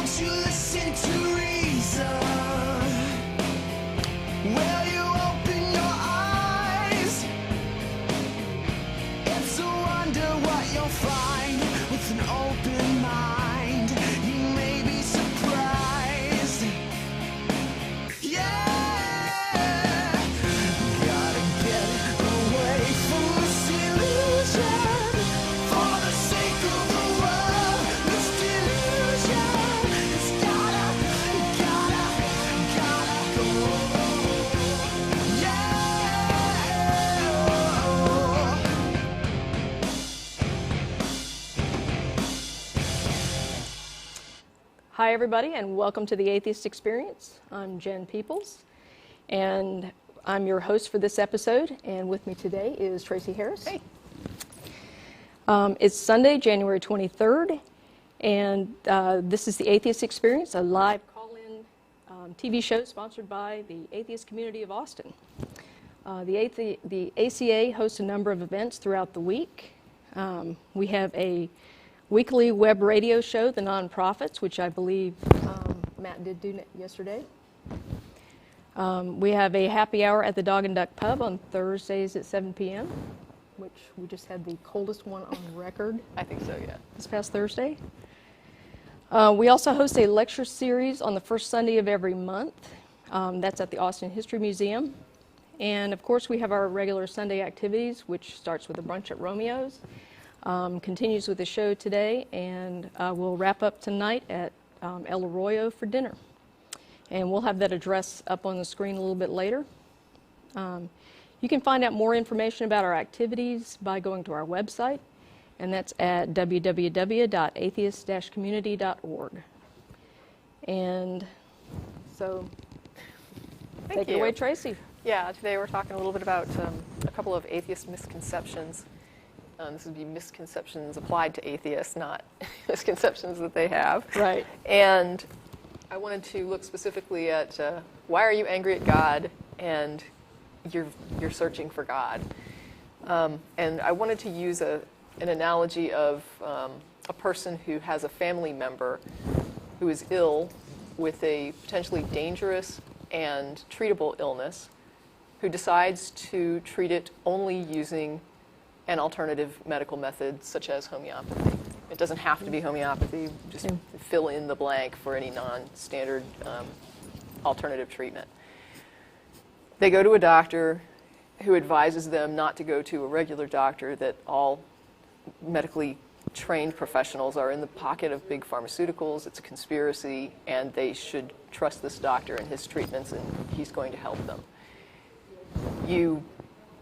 Won't you listen to reason? Will you open your eyes? It's a wonder what you'll find with an open mind. You may be surprised. Yeah, gotta get away from this illusion for the sake of the world. This delusion, it's gotta go. Hi, everybody, and welcome to the Atheist Experience. I'm Jen Peeples, and I'm your host for this episode, and with me today is Tracie Harris. Hey. It's Sunday, January 23rd, and this is the Atheist Experience, a live call-in TV show sponsored by the Atheist Community of Austin. The ACA hosts a number of events throughout the week. We have a weekly web radio show, The Nonprofits, which I believe Matt did do yesterday. We have a happy hour at the Dog and Duck Pub on Thursdays at 7 p.m., which we just had the coldest one on record. I think so, yeah. This past Thursday. We also host a lecture series on the first Sunday of every month. That's at the Austin History Museum. And of course, we have our regular Sunday activities, which starts with a brunch at Romeo's. Continues with the show today, and we'll wrap up tonight at El Arroyo for dinner. And we'll have that address up on the screen a little bit later. You can find out more information about our activities by going to our website, and that's at www.atheist-community.org. And so, take it away, Tracie. Yeah, today we're talking a little bit about a couple of atheist misconceptions. This would be misconceptions applied to atheists, not misconceptions that they have. Right. And I wanted to look specifically at why are you angry at God and you're searching for God. And I wanted to use an analogy of a person who has a family member who is ill with a potentially dangerous and treatable illness, who decides to treat it only using an alternative medical method such as homeopathy. It doesn't have to be homeopathy, just fill in the blank for any non-standard alternative treatment. They go to a doctor who advises them not to go to a regular doctor, that all medically trained professionals are in the pocket of big pharmaceuticals, it's a conspiracy, and they should trust this doctor and his treatments, and he's going to help them. You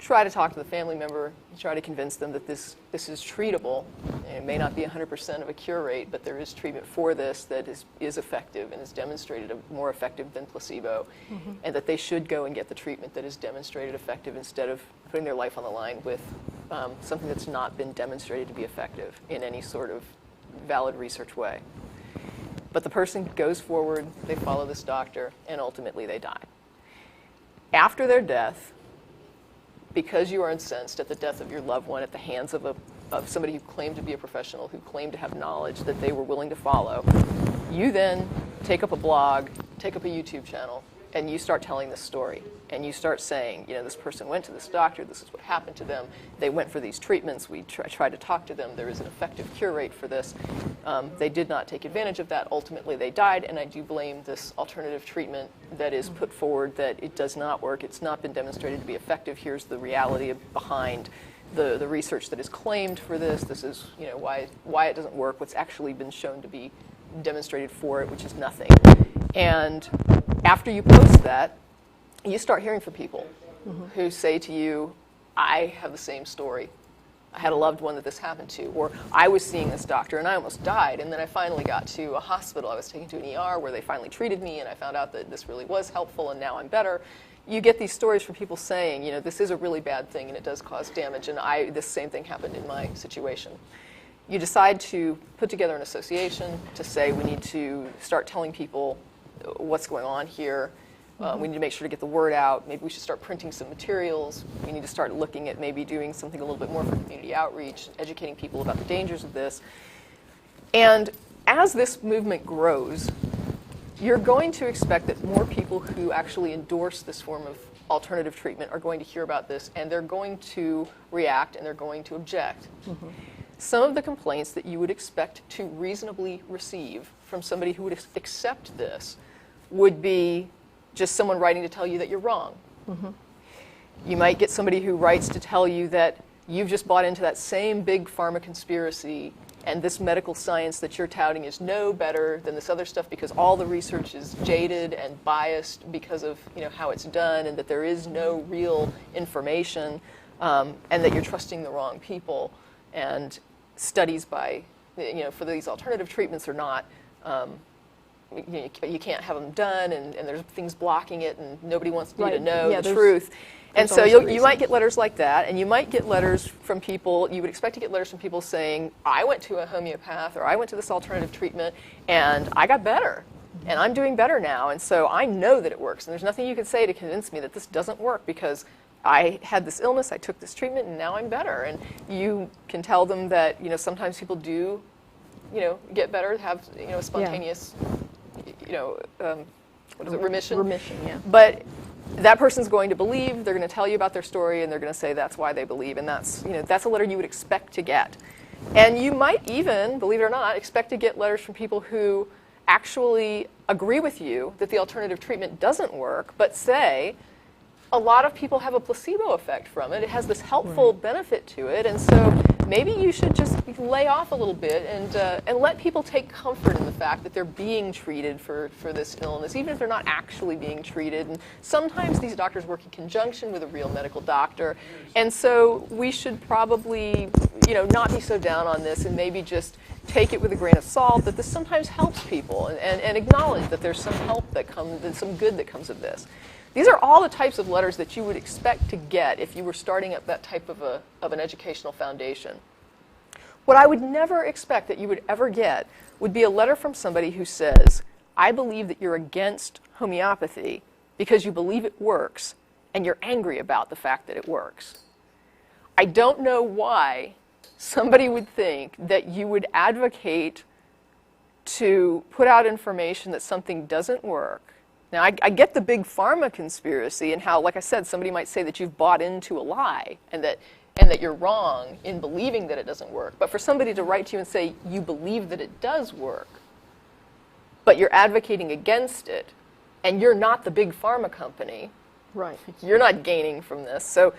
try to talk to the family member, you try to convince them that this is treatable. And it may not be 100% of a cure rate, but there is treatment for this that is effective and is demonstrated more effective than placebo, and that they should go and get the treatment that is demonstrated effective instead of putting their life on the line with something that's not been demonstrated to be effective in any sort of valid research way. But the person goes forward, they follow this doctor, and ultimately they die. After their death, because you are incensed at the death of your loved one at the hands of somebody who claimed to be a professional, who claimed to have knowledge that they were willing to follow, you then take up a blog, take up a YouTube channel, and you start telling this story. And you start saying, you know, this person went to this doctor, this is what happened to them, they went for these treatments, we tried to talk to them, there is an effective cure rate for this. They did not take advantage of that, ultimately they died, and I do blame this alternative treatment that is put forward that it does not work, it's not been demonstrated to be effective, here's the reality behind the research that is claimed for this, this is, you know, why it doesn't work, what's actually been shown to be demonstrated for it, which is nothing. And after you post that, you start hearing from people who say to you, I have the same story. I had a loved one that this happened to, or I was seeing this doctor and I almost died, and then I finally got to a hospital. I was taken to an ER where they finally treated me, and I found out that this really was helpful, and now I'm better. You get these stories from people saying, you know, this is a really bad thing and it does cause damage, and this same thing happened in my situation. You decide to put together an association to say we need to start telling people what's going on here. We need to make sure to get the word out. Maybe we should start printing some materials. We need to start looking at maybe doing something a little bit more for community outreach, educating people about the dangers of this. And as this movement grows, you're going to expect that more people who actually endorse this form of alternative treatment are going to hear about this, and they're going to react and they're going to object. Some of the complaints that you would expect to reasonably receive from somebody who would accept this would be just someone writing to tell you that you're wrong. You might get somebody who writes to tell you that you've just bought into that same big pharma conspiracy, and this medical science that you're touting is no better than this other stuff because all the research is jaded and biased because of how it's done, and that there is no real information, and that you're trusting the wrong people. And studies by, for these alternative treatments are not, you can't have them done, and there's things blocking it, and nobody wants you to know the truth. And so you might get letters like that, and you might get letters from people, you would expect to get letters from people saying, I went to a homeopath, or I went to this alternative treatment, and I got better, and I'm doing better now, and so I know that it works, and there's nothing you can say to convince me that this doesn't work, because I had this illness, I took this treatment, and now I'm better. And you can tell them that, sometimes people do, get better, have, a spontaneous, remission. Remission, yeah. But that person's going to believe, they're going to tell you about their story, and they're going to say that's why they believe, and that's a letter you would expect to get. And you might even, believe it or not, expect to get letters from people who actually agree with you that the alternative treatment doesn't work, but say, a lot of people have a placebo effect from it. It has this helpful benefit to it, and so maybe you should just lay off a little bit and let people take comfort in the fact that they're being treated for this illness, even if they're not actually being treated. And sometimes these doctors work in conjunction with a real medical doctor, and so we should probably, not be so down on this, and maybe just take it with a grain of salt that this sometimes helps people, and acknowledge that there's some help that comes, and some good that comes of this. These are all the types of letters that you would expect to get if you were starting up that type of an educational foundation. What I would never expect that you would ever get would be a letter from somebody who says, I believe that you're against homeopathy because you believe it works, and you're angry about the fact that it works. I don't know why somebody would think that you would advocate to put out information that something doesn't work. Now, I get the big pharma conspiracy and how, like I said, somebody might say that you've bought into a lie and that you're wrong in believing that it doesn't work. But for somebody to write to you and say, you believe that it does work, but you're advocating against it, and you're not the big pharma company, Right. you're not gaining from this. So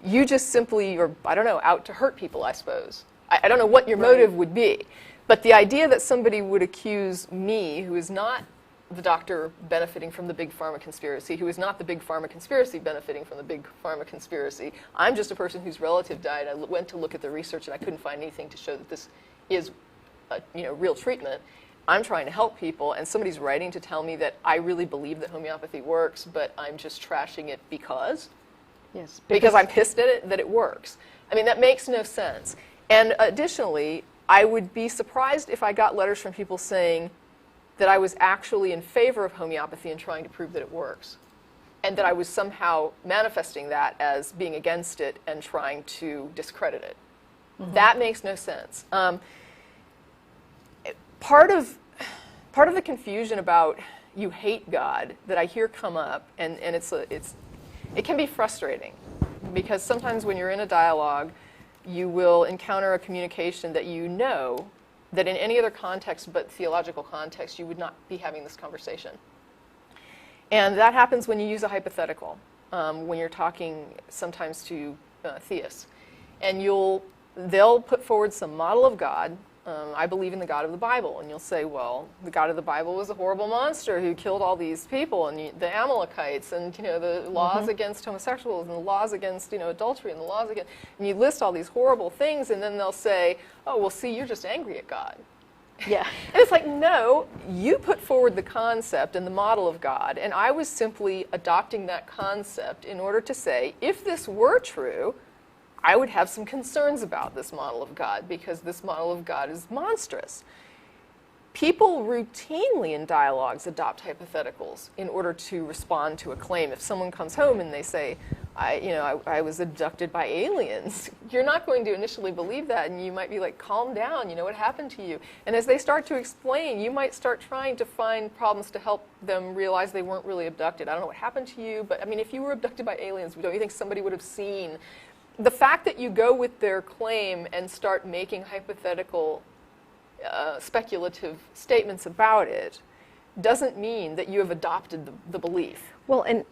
you just simply are, I don't know, out to hurt people, I suppose. I don't know what your motive would be. But the idea that somebody would accuse me, who is not the doctor benefiting from the big pharma conspiracy, who is not the big pharma conspiracy benefiting from the big pharma conspiracy. I'm just a person whose relative died. I went to look at the research, and I couldn't find anything to show that this is real treatment. I'm trying to help people, and somebody's writing to tell me that I really believe that homeopathy works, but I'm just trashing it because? Yes. Because I'm pissed at it that it works. I mean, that makes no sense. And additionally, I would be surprised if I got letters from people saying that I was actually in favor of homeopathy and trying to prove that it works, and that I was somehow manifesting that as being against it and trying to discredit it. That makes no sense. Part of the confusion about you hate God that I hear come up, and it can be frustrating, because sometimes when you're in a dialogue, you will encounter a communication that you know that in any other context but theological context, you would not be having this conversation. And that happens when you use a hypothetical, when you're talking sometimes to theists. And they'll put forward some model of God. I believe in the God of the Bible. And you'll say, well, the God of the Bible was a horrible monster who killed all these people, and the Amalekites, and the laws against homosexuals, and the laws against adultery, and the laws against, and you list all these horrible things, and then they'll say, oh, well, see, you're just angry at God. Yeah. And it's like, no, you put forward the concept and the model of God, and I was simply adopting that concept in order to say, if this were true, I would have some concerns about this model of God, because this model of God is monstrous. People routinely in dialogues adopt hypotheticals in order to respond to a claim. If someone comes home and they say, I was abducted by aliens. You're not going to initially believe that, and you might be like, calm down, what happened to you? And as they start to explain, you might start trying to find problems to help them realize they weren't really abducted. I don't know what happened to you, but if you were abducted by aliens, don't you think somebody would have seen? The fact that you go with their claim and start making hypothetical, speculative statements about it doesn't mean that you have adopted the belief. Well, and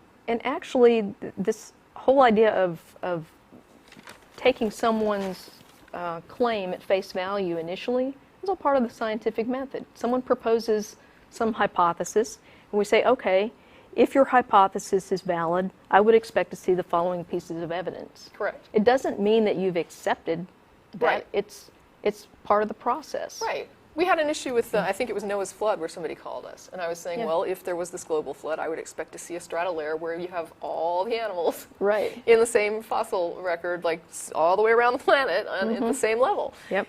actually, this whole idea of taking someone's claim at face value initially is all part of the scientific method. Someone proposes some hypothesis, and we say, okay, if your hypothesis is valid, I would expect to see the following pieces of evidence. Correct. It doesn't mean that you've accepted that. Right. It's part of the process. Right. We had an issue with, I think it was Noah's flood, where somebody called us. And I was saying, Yeah. well, if there was this global flood, I would expect to see a stratolayer where you have all the animals Right. in the same fossil record, like all the way around the planet at the same level. Yep.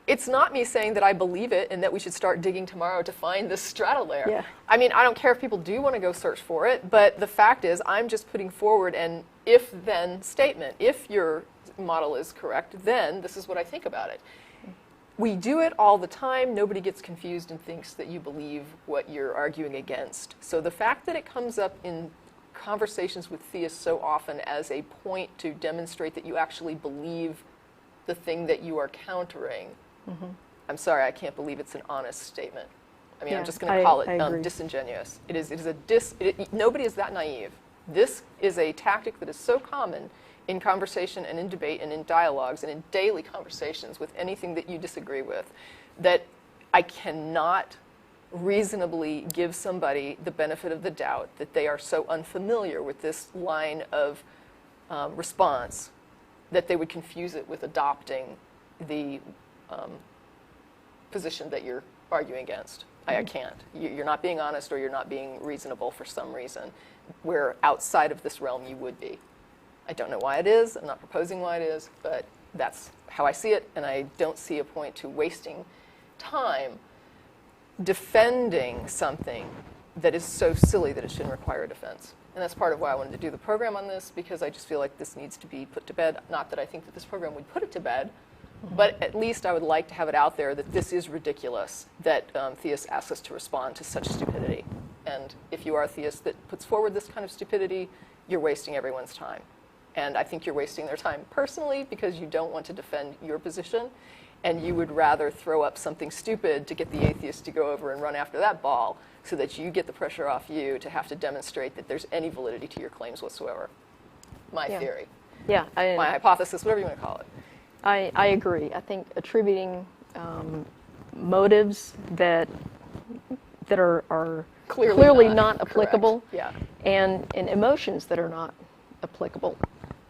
It's not me saying that I believe it and that we should start digging tomorrow to find this stratolayer. Yeah. I don't care if people do want to go search for it, but the fact is I'm just putting forward an if-then statement. If your model is correct, then this is what I think about it. We do it all the time. Nobody gets confused and thinks that you believe what you're arguing against. So the fact that it comes up in conversations with theists so often as a point to demonstrate that you actually believe the thing that you are countering, I'm sorry, I can't believe it's an honest statement. Yeah, I'm just going to call I it agree. disingenuous. Nobody is that naive. This is a tactic that is so common in conversation and in debate and in dialogues and in daily conversations with anything that you disagree with, that I cannot reasonably give somebody the benefit of the doubt that they are so unfamiliar with this line of response that they would confuse it with adopting the position that you're arguing against. I can't. You're not being honest, or you're not being reasonable for some reason, where outside of this realm you would be. I don't know why it is. I'm not proposing why it is, but that's how I see it, and I don't see a point to wasting time defending something that is so silly that it shouldn't require a defense. And that's part of why I wanted to do the program on this, because I just feel like this needs to be put to bed. Not that I think that this program would put it to bed, but at least I would like to have it out there that this is ridiculous, that theists ask us to respond to such stupidity. And if you are a theist that puts forward this kind of stupidity, you're wasting everyone's time. And I think you're wasting their time personally, because you don't want to defend your position, and you would rather throw up something stupid to get the atheist to go over and run after that ball, so that you get the pressure off you to have to demonstrate that there's any validity to your claims whatsoever. My theory. Yeah. My hypothesis, whatever you want to call it. I agree. I think attributing motives that are clearly not applicable, and emotions that are not applicable.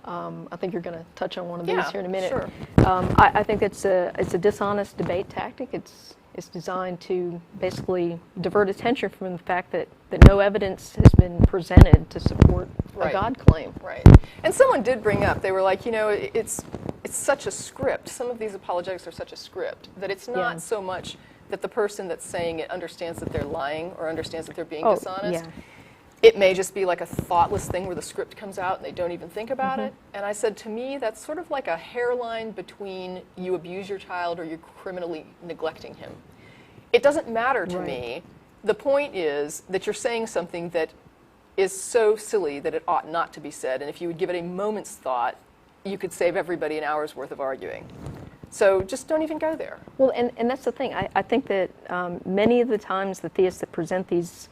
I think you're going to touch on one of these here in a minute. Sure. I think it's a dishonest debate tactic. It's designed to basically divert attention from the fact that no evidence has been presented to support a God claim. Right. And someone did bring up, they were like, it's such a script. Some of these apologetics are such a script that it's not so much that the person that's saying it understands that they're lying or understands that they're being dishonest. Yeah. It may just be like a thoughtless thing where the script comes out and they don't even think about it. And I said, to me, that's sort of like a hairline between you abuse your child or you're criminally neglecting him. It doesn't matter to me. The point is that you're saying something that is so silly that it ought not to be said. And if you would give it a moment's thought, you could save everybody an hour's worth of arguing. So just don't even go there. Well, and that's the thing. I think that many of the times the theists that present these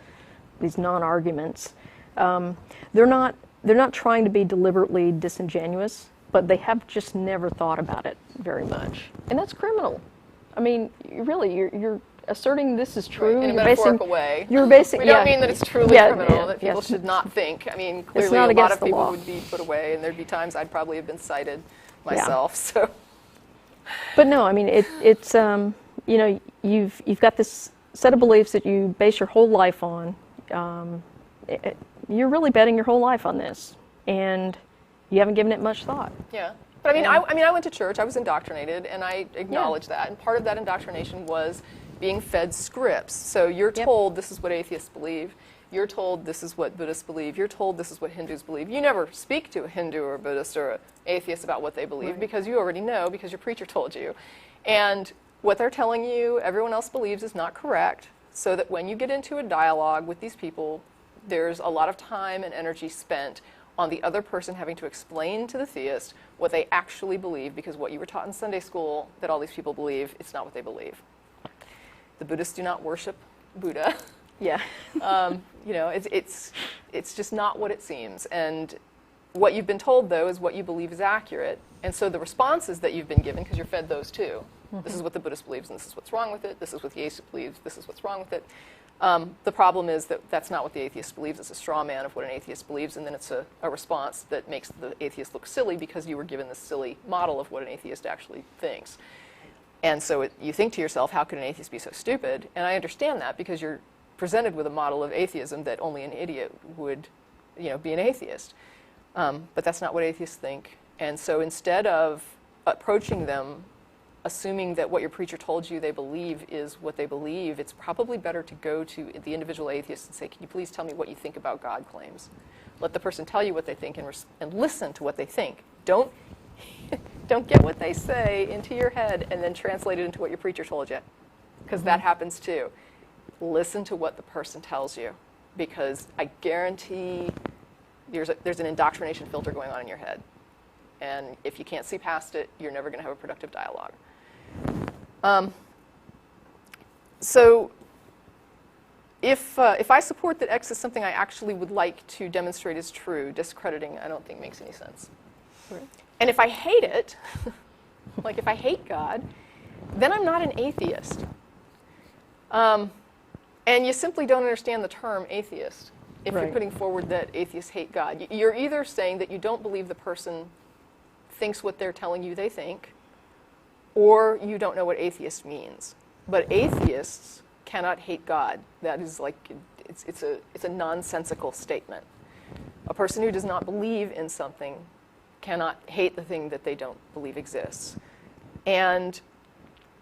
non-arguments, they're not trying to be deliberately disingenuous, but they have just never thought about it very much, and that's criminal. I mean, you're asserting this is true. In a metaphorical way. You're basing. We don't mean that it's truly criminal, that people should not think. I mean, clearly a lot of people would be put away, and there'd be times I'd probably have been cited myself. So. But no, I mean, it's you've got this set of beliefs that you base your whole life on. You're really betting your whole life on this, and you haven't given it much thought. Yeah, but I went to church. I was indoctrinated, and I acknowledge that. And part of that indoctrination was being fed scripts. So you're told this is what atheists believe, You're told this is what Buddhists believe. You're told this is what Hindus believe. You never speak to a Hindu or a Buddhist or an atheist about what they believe Right. because you already know, because your preacher told you. And what they're telling you, everyone else believes is not correct, so that when you get into a dialogue with these people, there's a lot of time and energy spent on the other person having to explain to the theist what they actually believe, because what you were taught in Sunday school that all these people believe, it's not what they believe. The Buddhists do not worship Buddha. Yeah. You know, it's just not what it seems. And what you've been told, though, is what you believe is accurate. And so the responses that you've been given, because you're fed those too, this is what the Buddhist believes, and this is what's wrong with it. This is what the atheist believes. This is what's wrong with it. The problem is that that's not what the atheist believes. It's a straw man of what an atheist believes, and then it's a response that makes the atheist look silly because you were given this silly model of what an atheist actually thinks. And so you think to yourself, how could an atheist be so stupid? And I understand that because you're presented with a model of atheism that only an idiot would, you know, be an atheist. But that's not what atheists think. And so instead of approaching them assuming that what your preacher told you they believe is what they believe, it's probably better to go to the individual atheist and say, can you please tell me what you think about God claims? Let the person tell you what they think and listen to what they think. Don't get what they say into your head and then translate it into what your preacher told you, because that happens too. Listen to what the person tells you, because I guarantee there's an indoctrination filter going on in your head. And if you can't see past it, you're never going to have a productive dialogue. So if I support that X is something I actually would like to demonstrate is true, discrediting I don't think makes any sense. Right. And if I hate it, like if I hate God, then I'm not an atheist. And you simply don't understand the term atheist if Right. you're putting forward that atheists hate God. You're either saying that you don't believe the person thinks what they're telling you they think, or you don't know what atheist means. But atheists cannot hate God. That is like, it's a nonsensical statement. A person who does not believe in something cannot hate the thing that they don't believe exists. And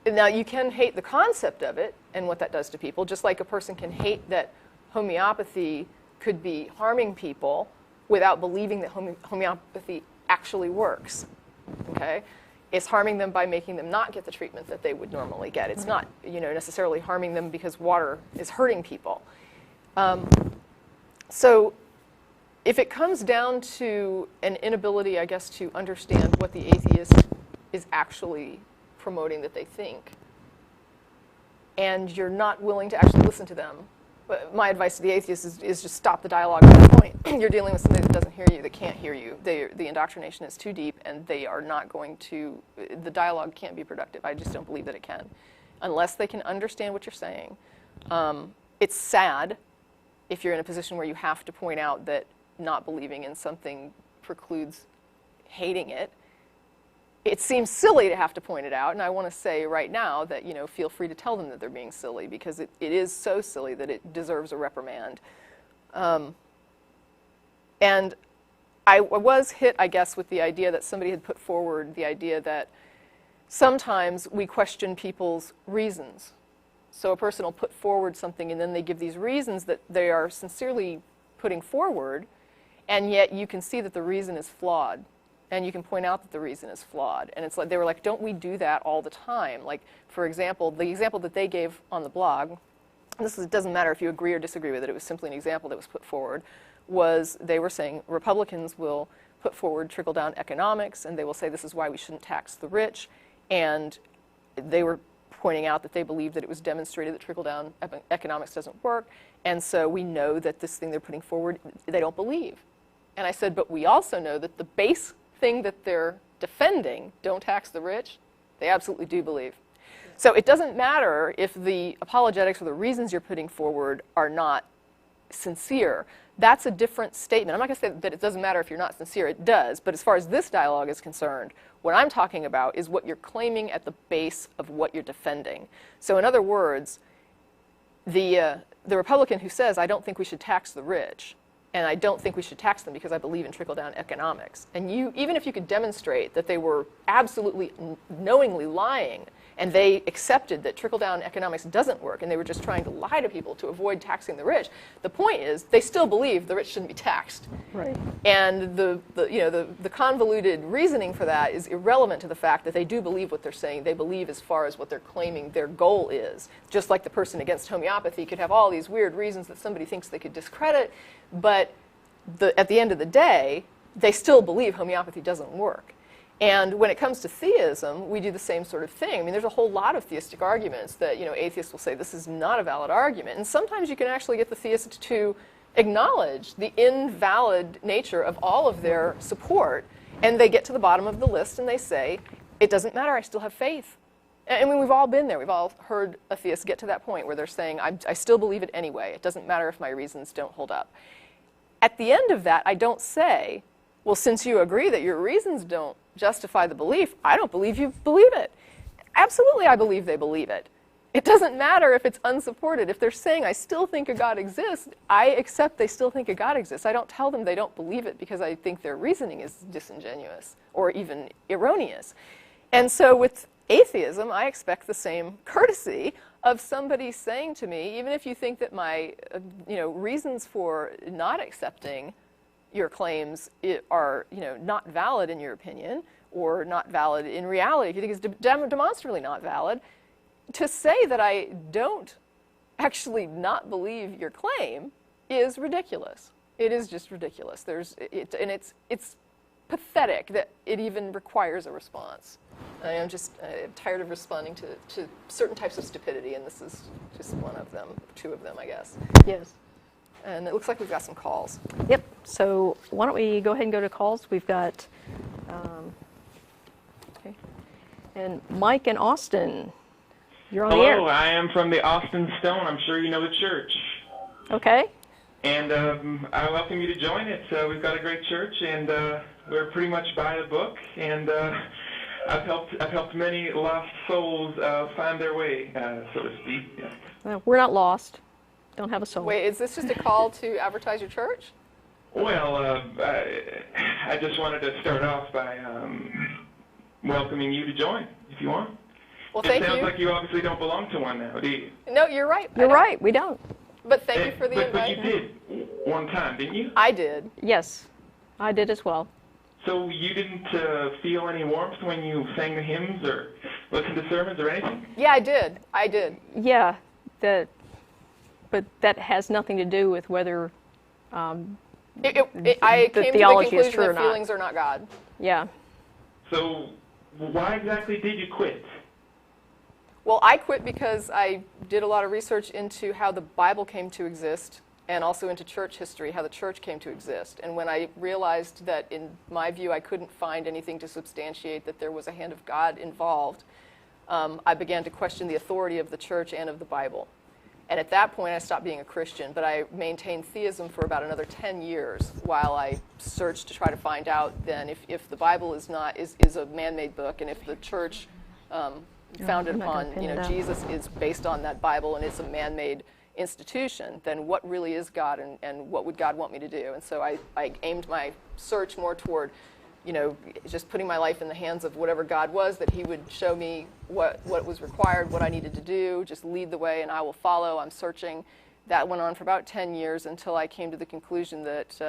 now you can hate the concept of it and what that does to people, just like a person can hate that homeopathy could be harming people without believing that homeopathy actually works. Okay? It's harming them by making them not get the treatment that they would normally get. It's not, necessarily harming them because water is hurting people. So if it comes down to an inability, I guess, to understand what the atheist is actually promoting that they think, and you're not willing to actually listen to them, but my advice to the atheist is just stop the dialogue at that point. You're dealing with somebody that doesn't hear you, that can't hear you. The indoctrination is too deep, and they are not going to, the dialogue can't be productive. I just don't believe that it can, unless they can understand what you're saying. It's sad if you're in a position where you have to point out that not believing in something precludes hating it. It seems silly to have to point it out, and I want to say right now that, feel free to tell them that they're being silly, because it is so silly that it deserves a reprimand. And I was hit, I guess, with the idea that somebody had put forward the idea that sometimes we question people's reasons. So a person will put forward something, and then they give these reasons that they are sincerely putting forward, and yet you can see that the reason is flawed. And you can point out that the reason is flawed. And it's like, they were like, don't we do that all the time? Like, for example, the example that they gave on the blog, it doesn't matter if you agree or disagree with it, it was simply an example that was put forward, was they were saying Republicans will put forward trickle-down economics, and they will say this is why we shouldn't tax the rich. And they were pointing out that they believe that it was demonstrated that trickle-down economics doesn't work, and so we know that this thing they're putting forward, they don't believe. And I said, but we also know that the base thing that they're defending, don't tax the rich, they absolutely do believe. So it doesn't matter if the apologetics or the reasons you're putting forward are not sincere. That's a different statement. I'm not going to say that it doesn't matter if you're not sincere. It does. But as far as this dialogue is concerned, what I'm talking about is what you're claiming at the base of what you're defending. So in other words, the Republican who says, I don't think we should tax the rich, and I don't think we should tax them because I believe in trickle-down economics. And even if you could demonstrate that they were absolutely knowingly lying and they accepted that trickle-down economics doesn't work, and they were just trying to lie to people to avoid taxing the rich. The point is, they still believe the rich shouldn't be taxed. Right. And the convoluted reasoning for that is irrelevant to the fact that they do believe what they're saying. They believe as far as what they're claiming their goal is. Just like the person against homeopathy could have all these weird reasons that somebody thinks they could discredit, but at the end of the day, they still believe homeopathy doesn't work. And when it comes to theism, we do the same sort of thing. I mean, there's a whole lot of theistic arguments that, atheists will say this is not a valid argument. And sometimes you can actually get the theist to acknowledge the invalid nature of all of their support, and they get to the bottom of the list and they say, it doesn't matter, I still have faith. I mean, we've all been there. We've all heard atheists get to that point where they're saying, I still believe it anyway. It doesn't matter if my reasons don't hold up. At the end of that, I don't say, well, since you agree that your reasons don't justify the belief, I don't believe you believe it. Absolutely, I believe they believe it. It doesn't matter if it's unsupported. If they're saying, I still think a God exists, I accept they still think a God exists. I don't tell them they don't believe it because I think their reasoning is disingenuous or even erroneous. And so with atheism, I expect the same courtesy of somebody saying to me, even if you think that my reasons for not accepting your claims are not valid in your opinion, or not valid in reality, if you think it's demonstrably not valid, to say that I don't actually not believe your claim is ridiculous. It is just ridiculous. It's pathetic that it even requires a response. I am just tired of responding to certain types of stupidity, and this is just one of them, two of them, I guess. Yes. And it looks like we've got some calls. Yep. So why don't we go ahead and go to calls? We've got, okay. And Mike in Austin, you're on the air. Hello, I am from the Austin Stone. I'm sure you know the church. Okay. And I welcome you to join it. We've got a great church, and we're pretty much by the book. And I've helped many lost souls find their way, so to speak. Yeah. We're not lost. Don't have a soul. Wait, is this just a call to advertise your church? Well, I just wanted to start off by welcoming you to join, if you want. Well, thank you. It sounds like you obviously don't belong to one now, do you? No, you're right. You're right. We don't. But thank you for the invite. But you did one time, didn't you? I did. Yes, I did as well. So you didn't feel any warmth when you sang the hymns or listened to sermons or anything? Yeah, I did. I did. Yeah, but that has nothing to do with whether I the came to the theology is conclusion true or that not. feelings are not God. Yeah. So why exactly did you quit? Well, I quit because I did a lot of research into how the Bible came to exist, and also into church history, how the church came to exist. And when I realized that, in my view, I couldn't find anything to substantiate that there was a hand of God involved, I began to question the authority of the church and of the Bible. And at that point, I stopped being a Christian, but I maintained theism for about another 10 years while I searched to try to find out then if the Bible is a man-made book, and if the church founded upon Jesus is based on that Bible and it's a man-made institution, then what really is God, and what would God want me to do? And so I aimed my search more toward just putting my life in the hands of whatever God was, that he would show me what was required, what I needed to do, just lead the way and I will follow. I'm searching. That went on for about 10 years until I came to the conclusion that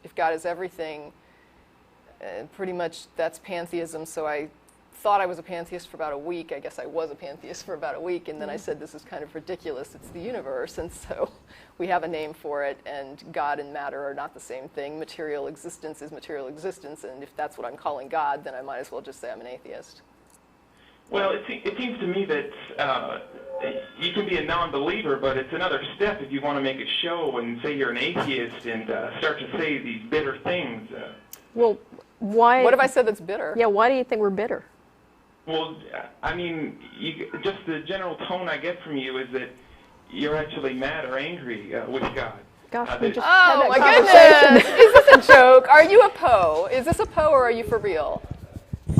if God is everything, pretty much that's pantheism. So I thought I was a pantheist for about a week. I guess I was a pantheist for about a week, and then I said, this is kind of ridiculous. It's the universe, and so we have a name for it, and God and matter are not the same thing. Material existence is material existence, and if that's what I'm calling God, then I might as well just say I'm an atheist. Well, it seems to me that you can be a non-believer, but it's another step if you want to make a show and say you're an atheist and start to say these bitter things. Well, why? What have I said that's bitter? Yeah, why do you think we're bitter? Well, I mean, just the general tone I get from you is that you're actually mad or angry with God. Gosh, we just had oh that my conversation. goodness! Is this a joke? Are you a Poe? Is this a Poe, or are you for real?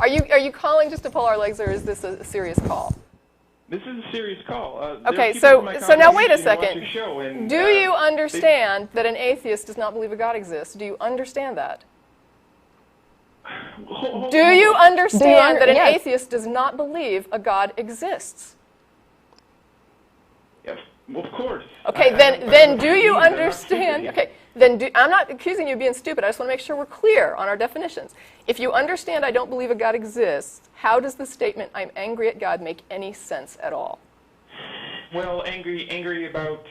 Are you calling just to pull our legs, or is this a serious call? This is a serious call. Okay, so now wait a second. Do you understand that an atheist does not believe a God exists? Do you understand that? Do you understand that an yes. atheist does not believe a God exists? Yes, well, of course. Okay, then do you understand? Okay, I'm not accusing you of being stupid. I just want to make sure we're clear on our definitions. If you understand I don't believe a God exists, how does the statement "I'm angry at God" make any sense at all? Well, angry about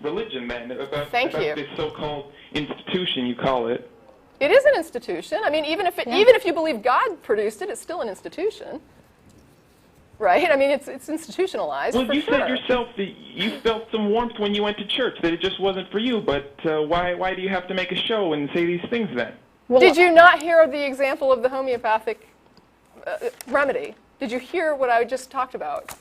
religion, then. About you. This so-called institution, you call it. It is an institution. I mean, even if you believe God produced it, it's still an institution, right? I mean, it's institutionalized. Well, for you sure. said yourself that you felt some warmth when you went to church, that it just wasn't for you. But why do you have to make a show and say these things then? Well, did you not hear the example of the homeopathic remedy? Did you hear what I just talked about?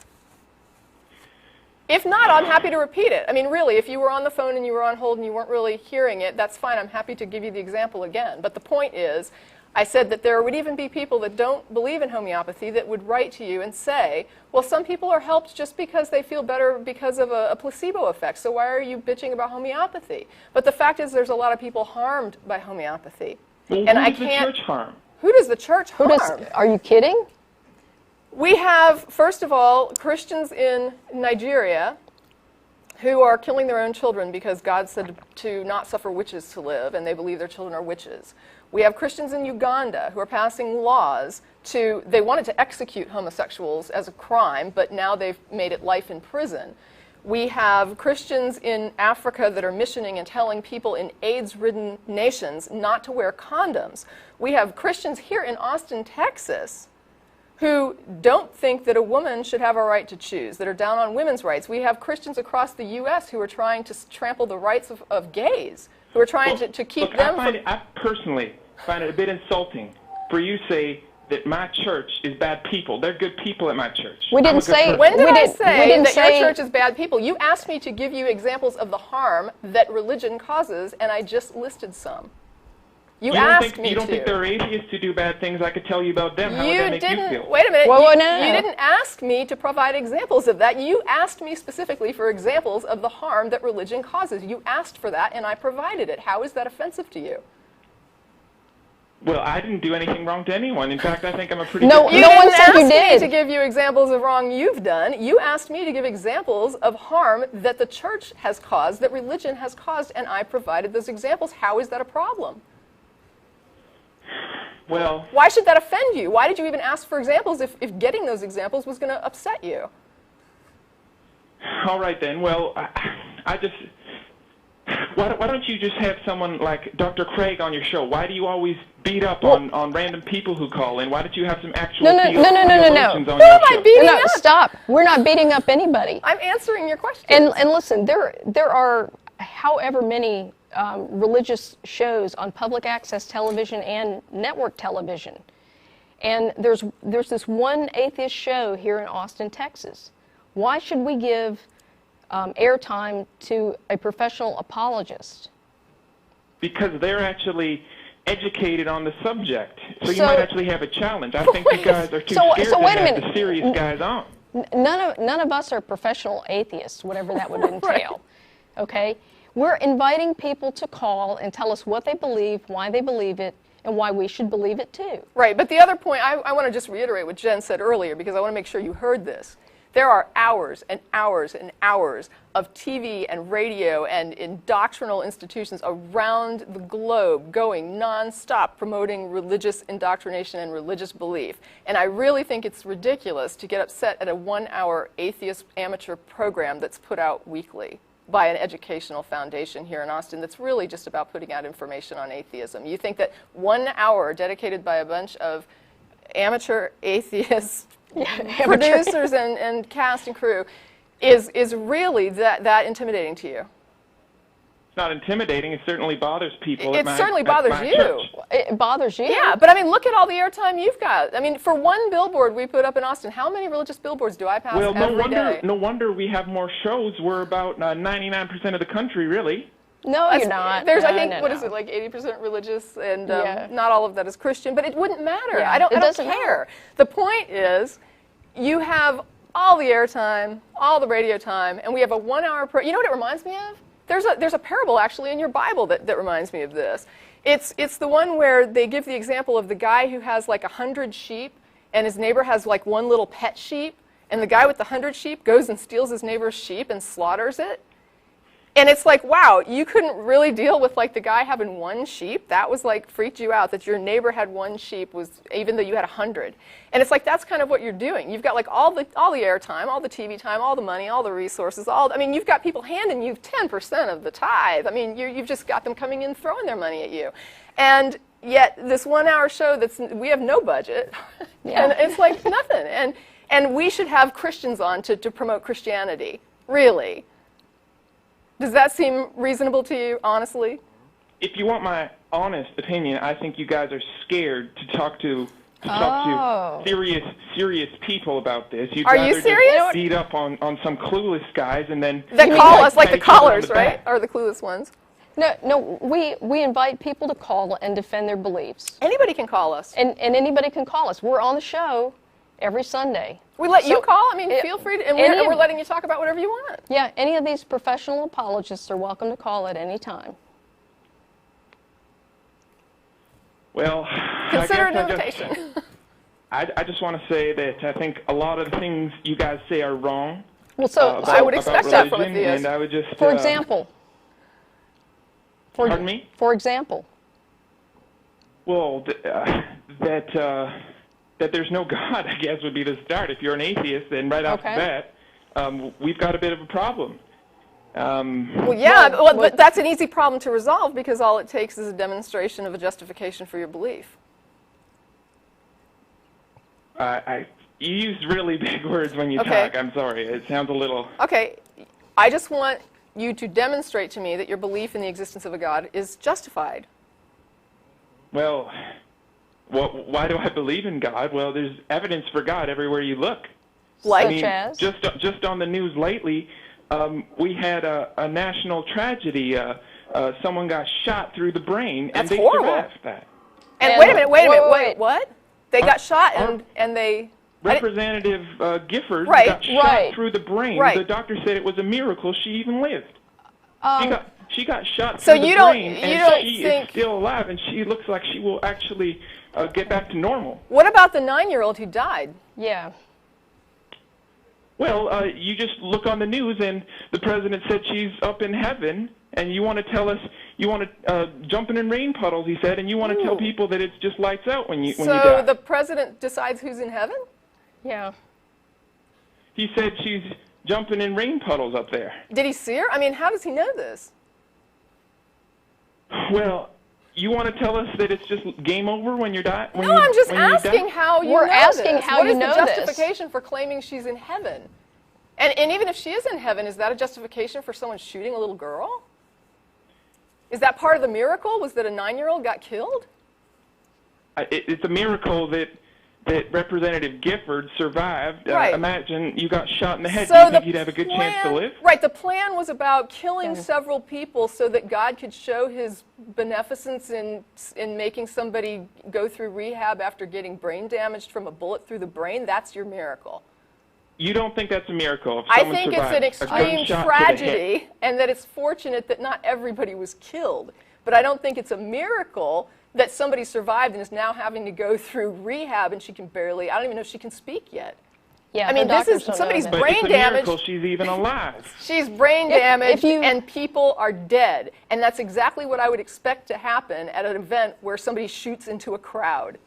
If not, I'm happy to repeat it. I mean, really, if you were on the phone and you were on hold and you weren't really hearing it, that's fine. I'm happy to give you the example again. But the point is, I said that there would even be people that don't believe in homeopathy that would write to you and say, well, some people are helped just because they feel better because of a placebo effect, so why are you bitching about homeopathy? But the fact is there's a lot of people harmed by homeopathy. Well, and who does the church harm? Who does the church harm? Are you kidding? We have, first of all, Christians in Nigeria who are killing their own children because God said to not suffer witches to live, and they believe their children are witches. We have Christians in Uganda who are passing laws they wanted to execute homosexuals as a crime, but now they've made it life in prison. We have Christians in Africa that are missioning and telling people in AIDS-ridden nations not to wear condoms. We have Christians here in Austin, Texas, who don't think that a woman should have a right to choose, that are down on women's rights. We have Christians across the U.S. who are trying to trample the rights of gays, who are trying to keep them from... I personally find it a bit insulting for you to say that my church is bad people. They're good people at my church. We didn't say... When did I say that your church is bad people? You asked me to give you examples of the harm that religion causes, and I just listed some. You don't think there are atheists who do bad things? I could tell you about them. How would that make you feel? Wait a minute. Well, you no. didn't ask me to provide examples of that. You asked me specifically for examples of the harm that religion causes. You asked for that, and I provided it. How is that offensive to you? Well, I didn't do anything wrong to anyone. In fact, I think I'm a pretty No, good no one didn't said you ask did. me to give you examples of wrong you've done. You asked me to give examples of harm that the church has caused, that religion has caused, and I provided those examples. How is that a problem? Well... Why should that offend you? Why did you even ask for examples if getting those examples was going to upset you? All right, then. Well, I just... Why don't you just have someone like Dr. Craig on your show? Why do you always beat up on random people who call in? Why don't you have some actual theologians on your show? Who am I beating up? Stop. We're not beating up anybody. I'm answering your question. And listen, there are however many religious shows on public access television and network television. And there's this one atheist show here in Austin, Texas. Why should we give airtime to a professional apologist? Because they're actually educated on the subject. So you might actually have a challenge. I think you guys are too scared to have the serious guys on. None of us are professional atheists, whatever that would entail. Okay? We're inviting people to call and tell us what they believe, why they believe it, and why we should believe it too. Right, but the other point, I want to just reiterate what Jen said earlier, because I want to make sure you heard this. There are hours and hours and hours of TV and radio and in doctrinal institutions around the globe going nonstop promoting religious indoctrination and religious belief. And I really think it's ridiculous to get upset at a 1-hour atheist amateur program that's put out weekly by an educational foundation here in Austin that's really just about putting out information on atheism. You think that 1 hour dedicated by a bunch of amateur atheists, producers and cast and crew is really that intimidating to you? It's not intimidating. It certainly bothers people. It certainly bothers you. Church. It bothers you? Yeah, but I mean, look at all the airtime you've got. I mean, for one billboard we put up in Austin, how many religious billboards do I pass every day? No wonder we have more shows. We're about 99% of the country, really. No, you're not. There's, no, I think, no, what no. is it, like 80% religious, and not all of that is Christian, but it wouldn't matter. Yeah, I don't doesn't care. matter. The point is, you have all the airtime, all the radio time, and we have a 1 hour you know what it reminds me of? There's a parable actually in your Bible that reminds me of this. It's the one where they give the example of the guy who has like 100 sheep and his neighbor has like one little pet sheep, and the guy with the 100 sheep goes and steals his neighbor's sheep and slaughters it. And it's like, wow, you couldn't really deal with like the guy having one sheep. That was like freaked you out that your neighbor had one sheep, even though you had 100. And it's like that's kind of what you're doing. You've got like all the airtime, all the TV time, all the money, all the resources. I mean, you've got people handing you 10% of the tithe. I mean, you've just got them coming in throwing their money at you. And yet this 1 hour show we have no budget, Yeah. and it's like nothing. And we should have Christians on to promote Christianity, really. Does that seem reasonable to you, honestly? If you want my honest opinion, I think you guys are scared to talk to serious people about this. You'd Are rather you serious? Just beat up on some clueless guys and then That call us, like the pat each other on callers, the right? back. Or the clueless ones. No, we invite people to call and defend their beliefs. Anybody can call us. And anybody can call us. We're on the show every Sunday. We let you So, call. I mean, feel free to, and we're letting you talk about whatever you want. Yeah, any of these professional apologists are welcome to call at any time. Well, Consider I an guess invitation. I just want to say that I think a lot of the things you guys say are wrong. Well, so I would expect that from a religion, theist. and I would just, for example. Pardon me? For example. Well, that there's no God, I guess, would be the start. If you're an atheist, then right off the bat, we've got a bit of a problem. Well, yeah, but that's an easy problem to resolve because all it takes is a demonstration of a justification for your belief. You use really big words when you Okay. talk. I'm sorry. It sounds a little... Okay, I just want you to demonstrate to me that your belief in the existence of a God is justified. Well, why do I believe in God? Well, there's evidence for God everywhere you look. Like? I mean, as? just on the news lately, we had a national tragedy. Someone got shot through the brain, That's and they horrible. survived that. And wait a minute, wait. what? They got shot and they... Representative Gifford Right, got shot right. through the brain. Right. The doctor said it was a miracle she even lived. She got shot So through the you don't- brain, you and don't she think- is still alive, and she looks like she will actually get back to normal. What about the 9-year-old who died? Yeah. Well, you just look on the news, and the president said she's up in heaven, and you want to tell us you want to jumping in rain puddles, he said, and you want to tell people that it's just lights out when you die. So the president decides who's in heaven? Yeah. He said she's jumping in rain puddles up there. Did he see her? I mean, how does he know this? Well, you want to tell us that it's just game over when you die? No, I'm just asking how you We're know asking this. how What you is know the this? justification for claiming she's in heaven? And even if she is in heaven, is that a justification for someone shooting a little girl? Is that part of the miracle? Was that a 9-year-old got killed? It's a miracle that Representative Gifford survived. Right. Imagine you got shot in the head. So Do you the think you'd have a good chance to live? Right, the plan was about killing several people so that God could show his beneficence in making somebody go through rehab after getting brain damaged from a bullet through the brain. That's your miracle. You don't think that's a miracle? If I someone think it's an survived a extreme gunshot to the head? tragedy and that it's fortunate that not everybody was killed. But I don't think it's a miracle that somebody survived and is now having to go through rehab and she can barely, I don't even know if she can speak yet. Yeah. I mean, the this doctors is don't know somebody's that. But brain it's a damage. miracle she's even alive. She's brain damaged you- and people are dead. And that's exactly what I would expect to happen at an event where somebody shoots into a crowd.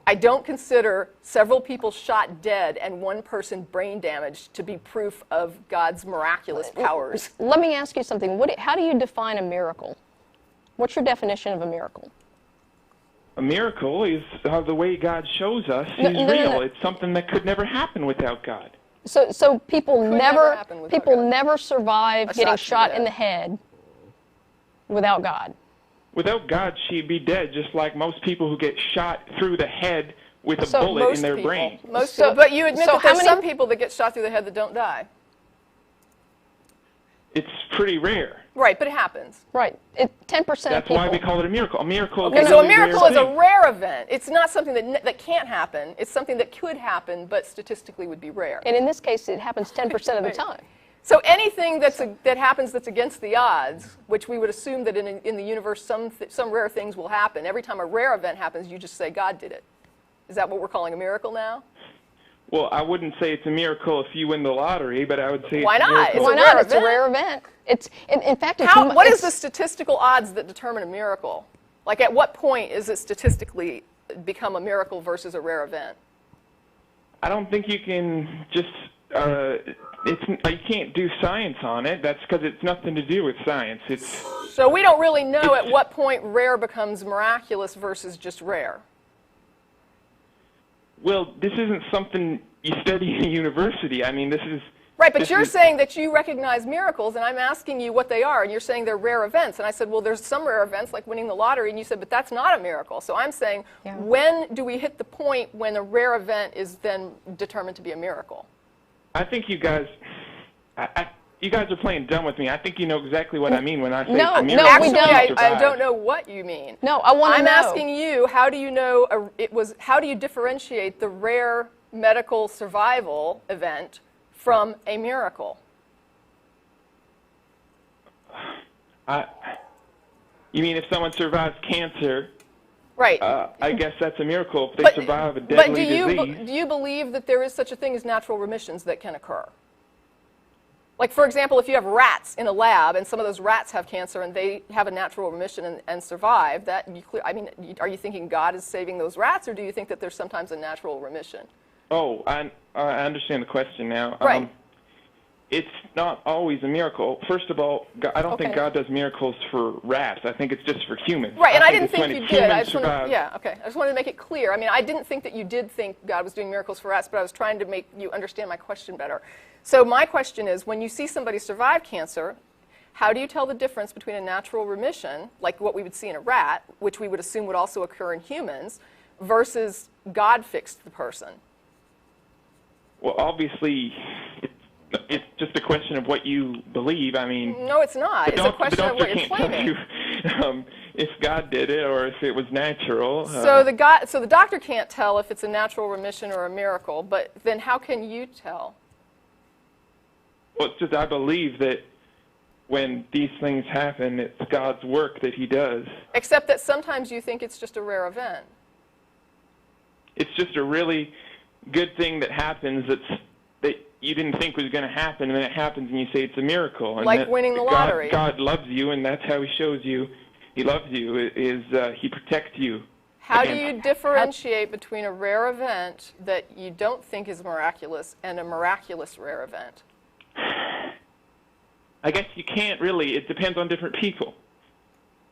I don't consider several people shot dead and one person brain damaged to be proof of God's miraculous powers. Let me ask you something. How do you define a miracle? What's your definition of a miracle? A miracle is the way God shows us No, He's no, no, real. no. It's something that could never happen without God. So people never never happen without people God. never survive A getting shot shot to the in the head without God. Without God, she'd be dead, just like most people who get shot through the head with a So bullet Most in their people. brain. Most So- people. But you admit so that how there's many- some people that get shot through the head that don't die. It's pretty rare. Right, but it happens. Right. 10% of That's people. why we call it a miracle. A miracle is Okay, a so a really miracle rare is a thing. rare event. It's not something that can't happen. It's something that could happen, but statistically would be rare. And in this case, it happens 10% of the Right. time. So anything that happens that's against the odds, which we would assume that in the universe some rare things will happen. Every time a rare event happens, you just say God did it. Is that what we're calling a miracle now? Well, I wouldn't say it's a miracle if you win the lottery, but I would say Why it's a not? miracle. Why not? It's a rare event. It's in fact. It's What is the statistical odds that determine a miracle? Like, at what point is it statistically become a miracle versus a rare event? I don't think you can just. You can't do science on it. That's because it's nothing to do with science. So we don't really know at what point rare becomes miraculous versus just rare. Well, this isn't something you study in a university. I mean, this is... Right, but you're saying that you recognize miracles, and I'm asking you what they are, and you're saying they're rare events. And I said, well, there's some rare events, like winning the lottery, and you said, but that's not a miracle. So I'm saying, when do we hit the point when a rare event is then determined to be a miracle? I think you guys... you guys are playing dumb with me. I think you know exactly what I mean when I say No, a miracle. no, we don't. I don't know what you mean. No, I want to know. I'm asking you, how do you know how do you differentiate the rare medical survival event from a miracle? You mean if someone survives cancer? Right. I guess that's a miracle if they survive a deadly disease. But do you believe that there is such a thing as natural remissions that can occur? Like, for example, if you have rats in a lab and some of those rats have cancer and they have a natural remission and survive, are you thinking God is saving those rats, or do you think that there's sometimes a natural remission? Oh, I understand the question now. Right. It's not always a miracle. First of all, I don't think God does miracles for rats. I think it's just for humans. Right, and I didn't think you did. I just wanted to make it clear. I mean, I didn't think that you did think God was doing miracles for rats, but I was trying to make you understand my question better. So my question is, when you see somebody survive cancer, how do you tell the difference between a natural remission, like what we would see in a rat, which we would assume would also occur in humans, versus God fixed the person? Well, obviously, it's just a question of what you believe. I mean, no, it's not. It's a question of what you're claiming. You, if God did it or if it was natural. So the doctor can't tell if it's a natural remission or a miracle. But then, how can you tell? Well, it's just I believe that when these things happen, it's God's work that He does. Except that sometimes you think it's just a rare event. It's just a really good thing that happens that you didn't think was going to happen, and then it happens, and you say it's a miracle. And like winning the lottery. God loves you, and that's how He shows you He loves you, is He protects you. How do you differentiate between a rare event that you don't think is miraculous and a miraculous rare event? I guess you can't really. It depends on different people.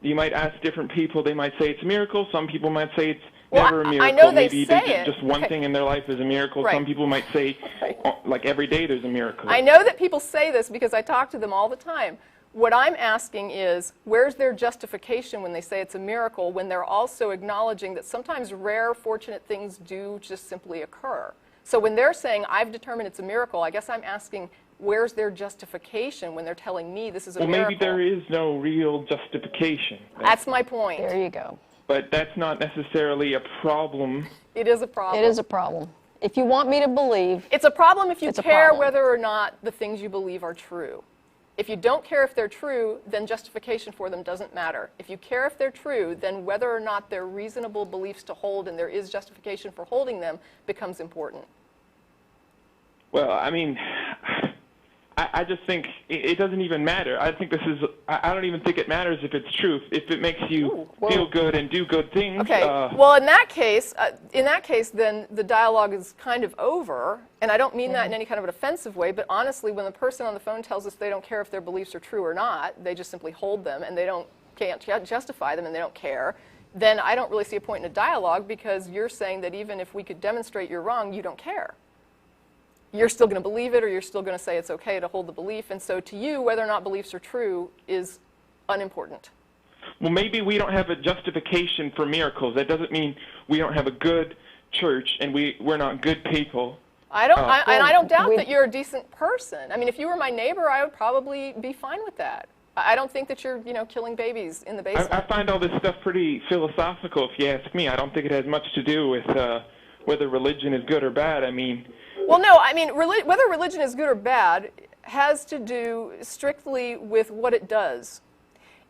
You might ask different people. They might say it's a miracle. Some people might say it's never a miracle. I know they Maybe say they just one thing in their life is a miracle. Right. Some people might say, like, every day there's a miracle. I know that people say this because I talk to them all the time. What I'm asking is, where's their justification when they say it's a miracle, when they're also acknowledging that sometimes rare, fortunate things do just simply occur? So when they're saying, I've determined it's a miracle, I guess I'm asking, where's their justification when they're telling me this is a miracle? Well, maybe there is no real justification. That's my point. There you go. But that's not necessarily a problem. It is a problem. It is a problem. If you want me to believe... It's a problem if you care problem. whether or not the things you believe are true. If you don't care if they're true, then justification for them doesn't matter. If you care if they're true, then whether or not they're reasonable beliefs to hold and there is justification for holding them becomes important. Well, I mean, I just think it doesn't even matter. I think I don't even think it matters if it's true. If it makes you feel good and do good things. Okay. Well, in that case, then the dialogue is kind of over. And I don't mean that in any kind of an offensive way. But honestly, when the person on the phone tells us they don't care if their beliefs are true or not, they just simply hold them and they can't justify them and they don't care, then I don't really see a point in a dialogue, because you're saying that even if we could demonstrate you're wrong, you don't care. You're still going to believe it, or you're still going to say it's okay to hold the belief. And so to you, whether or not beliefs are true is unimportant. Well, maybe we don't have a justification for miracles. That doesn't mean we don't have a good church and we're not good people. I don't doubt that you're a decent person. I mean, if you were my neighbor, I would probably be fine with that. I don't think that you're, killing babies in the basement. I find all this stuff pretty philosophical, if you ask me. I don't think it has much to do with whether religion is good or bad. I mean... Well, no, I mean, whether religion is good or bad has to do strictly with what it does.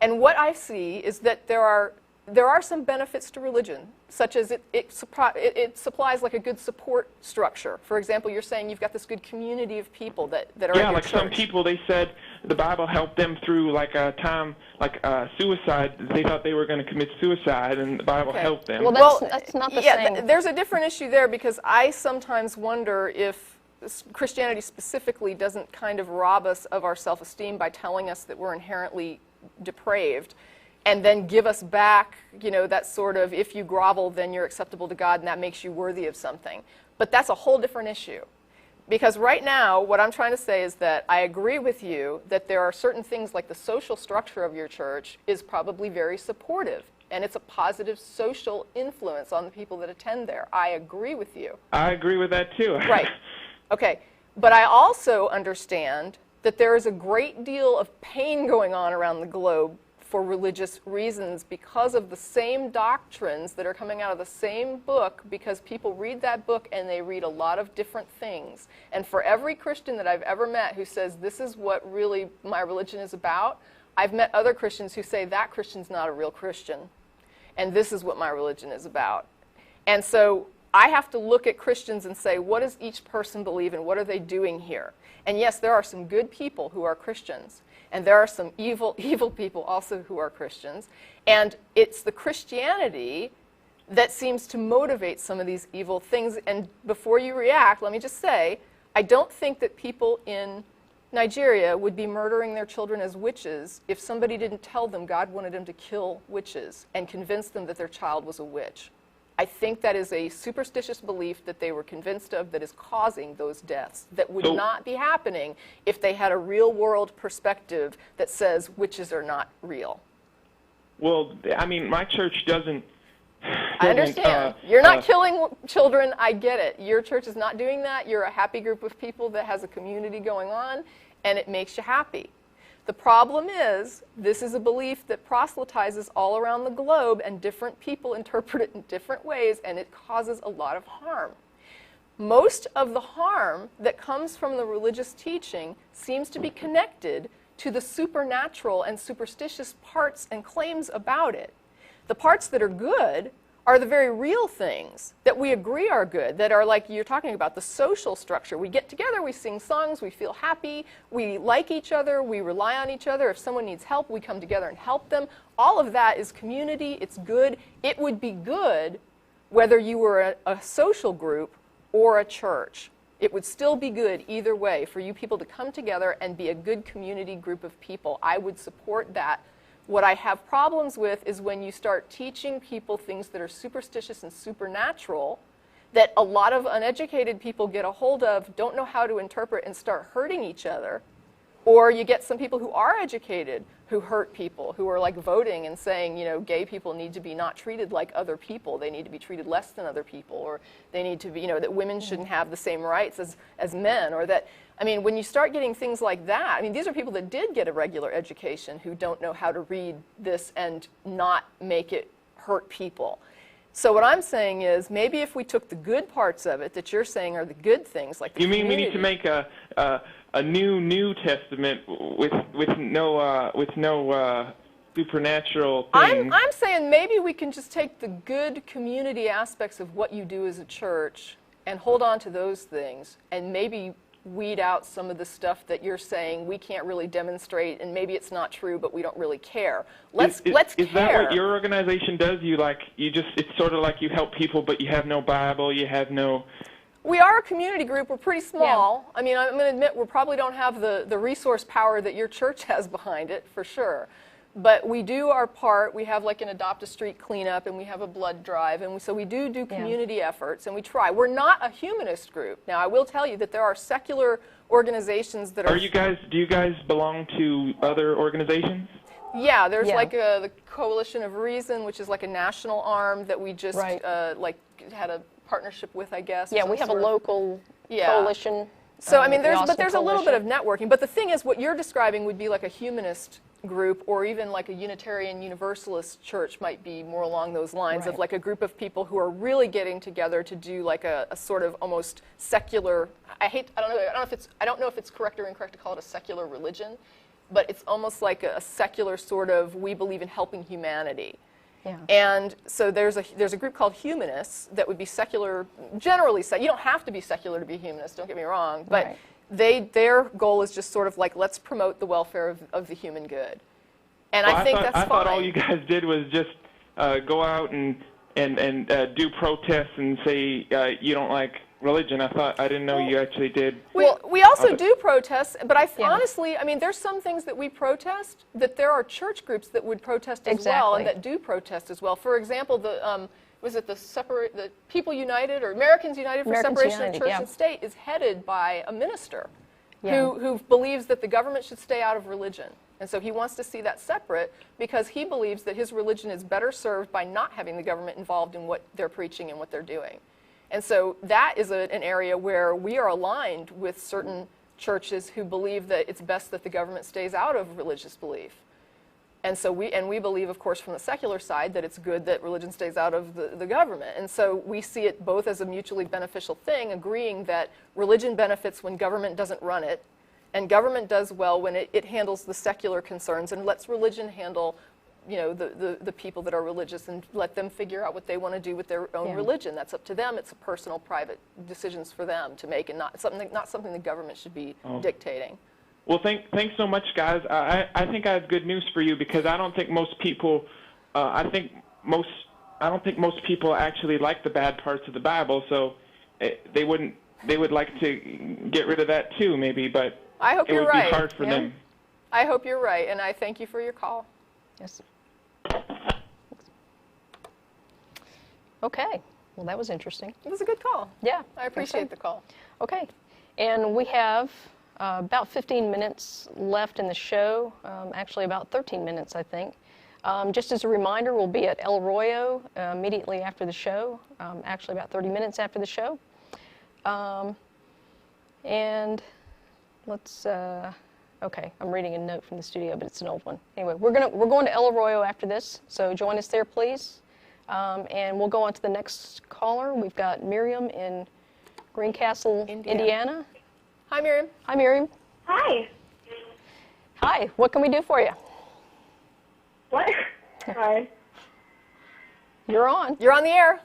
And what I see is that there are some benefits to religion, such as it supplies like a good support structure. For example, you're saying you've got this good community of people that are at your like church. some people, they said the Bible helped them through like a time, like suicide. They thought they were going to commit suicide, and the Bible helped them. Well, that's not the same. There's a different issue there, because I sometimes wonder if Christianity specifically doesn't kind of rob us of our self-esteem by telling us that we're inherently depraved, and then give us back, that sort of, if you grovel, then you're acceptable to God, and that makes you worthy of something. But that's a whole different issue. Because right now, what I'm trying to say is that I agree with you that there are certain things, like the social structure of your church is probably very supportive, and it's a positive social influence on the people that attend there. I agree with you. I agree with that too. Right. Okay. But I also understand that there is a great deal of pain going on around the globe for religious reasons because of the same doctrines that are coming out of the same book, because people read that book and they read a lot of different things. And for every Christian that I've ever met who says, this is what really my religion is about, I've met other Christians who say, that Christian's not a real Christian, and this is what my religion is about. And so I have to look at Christians and say, what does each person believe and what are they doing here? And yes, there are some good people who are Christians, and there are some evil people also who are Christians. And it's the Christianity that seems to motivate some of these evil things. And before you react, let me just say, I don't think that people in Nigeria would be murdering their children as witches if somebody didn't tell them God wanted them to kill witches and convince them that their child was a witch. I think that is a superstitious belief that they were convinced of that is causing those deaths that would not be happening if they had a real-world perspective that says witches are not real. Well, I mean, my church doesn't I understand. You're not killing children. I get it. Your church is not doing that. You're a happy group of people that has a community going on, and it makes you happy. The problem is, this is a belief that proselytizes all around the globe, and different people interpret it in different ways, and it causes a lot of harm. Most of the harm that comes from the religious teaching seems to be connected to the supernatural and superstitious parts and claims about it. The parts that are good are the very real things that we agree are good, that are like you're talking about, the social structure. We get together, we sing songs, we feel happy, we like each other, we rely on each other. If someone needs help, we come together and help them. All of that is community, it's good. It would be good whether you were a social group or a church. It would still be good either way for you people to come together and be a good community group of people. I would support that. What I have problems with is when you start teaching people things that are superstitious and supernatural that a lot of uneducated people get a hold of, don't know how to interpret, and start hurting each other. Or you get some people who are educated who hurt people, who are like voting and saying, gay people need to be not treated like other people. They need to be treated less than other people. Or they need to be, that women shouldn't have the same rights as men. Or that, when you start getting things like that, these are people that did get a regular education who don't know how to read this and not make it hurt people. So what I'm saying is, maybe if we took the good parts of it that you're saying are the good things, like the You mean community, we need to make a new Testament with no supernatural things? I'm saying maybe we can just take the good community aspects of what you do as a church and hold on to those things, and maybe weed out some of the stuff that you're saying we can't really demonstrate, and maybe it's not true, but we don't really care. Let's care. Is that what your organization does? It's sort of like you help people, but you have no Bible, you have no... We are a community group. We're pretty small. Yeah. I'm going to admit we probably don't have the resource power that your church has behind it, for sure. But we do our part. We have like an Adopt a Street cleanup, and we have a blood drive, and so we do community efforts, and we try. We're not a humanist group. Now, I will tell you that there are secular organizations that are... Do you guys belong to other organizations? Yeah, there's like the Coalition of Reason, which is like a national arm that we just had a partnership with, I guess. Yeah, we have a local coalition. So I mean, the Austin there's a little bit of Coalition. networking. But the thing is, what you're describing would be like a humanist group, or even like a Unitarian Universalist church might be more along those lines of Right. like a group of people who are really getting together to do like a sort of almost secular. I don't know if it's correct or incorrect to call it a secular religion, but it's almost like a secular sort of, we believe in helping humanity. Yeah. And so there's a group called humanists that would be secular, generally. You don't have to be secular to be a humanist, don't get me wrong, but Right. their goal is just sort of like, let's promote the welfare of the human good. And I think that's fine. I thought all you guys did was just go out and do protests and say you don't like religion. I didn't know you actually did. We also do protests, but Yeah. honestly, I mean, there's some things that we protest that there are church groups that would protest as well, and Exactly. that do protest as well. For example, was it the People United or Americans United for Americans Separation United, of Church yeah. and State is headed by a minister Yeah. who believes that the government should stay out of religion. And so he wants to see that separate because he believes that his religion is better served by not having the government involved in what they're preaching and what they're doing. And so that is an area where we are aligned with certain churches who believe that it's best that the government stays out of religious belief. And so we believe, of course, from the secular side that it's good that religion stays out of the government. And so we see it both as a mutually beneficial thing, agreeing that religion benefits when government doesn't run it, and government does well when it handles the secular concerns and lets religion handle, the people that are religious and let them figure out what they want to do with their own Yeah. religion. That's up to them. It's a personal, private decisions for them to make, and not something the government should be dictating. Well, thanks so much, guys. I think I have good news for you because I don't think most people, I don't think most people actually like the bad parts of the Bible. So they would like to get rid of that too, maybe. But I hope it you're would right. be hard for them. I hope you're right, and I thank you for your call. Yes. Okay. Well, that was interesting. It was a good call. Yeah. I appreciate the call. Okay. And we have about 15 minutes left in the show, actually about 13 minutes, I think. Just as a reminder, we'll be at El Royo immediately after the show, actually about 30 minutes after the show. And let's, okay, I'm reading a note from the studio, but it's an old one. Anyway, we're going to El Royo after this, so join us there, please. And we'll go on to the next caller. We've got Miriam in Greencastle, Indiana. Hi, Miriam. Hi, Miriam. Hi. Hi, what can we do for you? What? Sorry. You're on. You're on the air.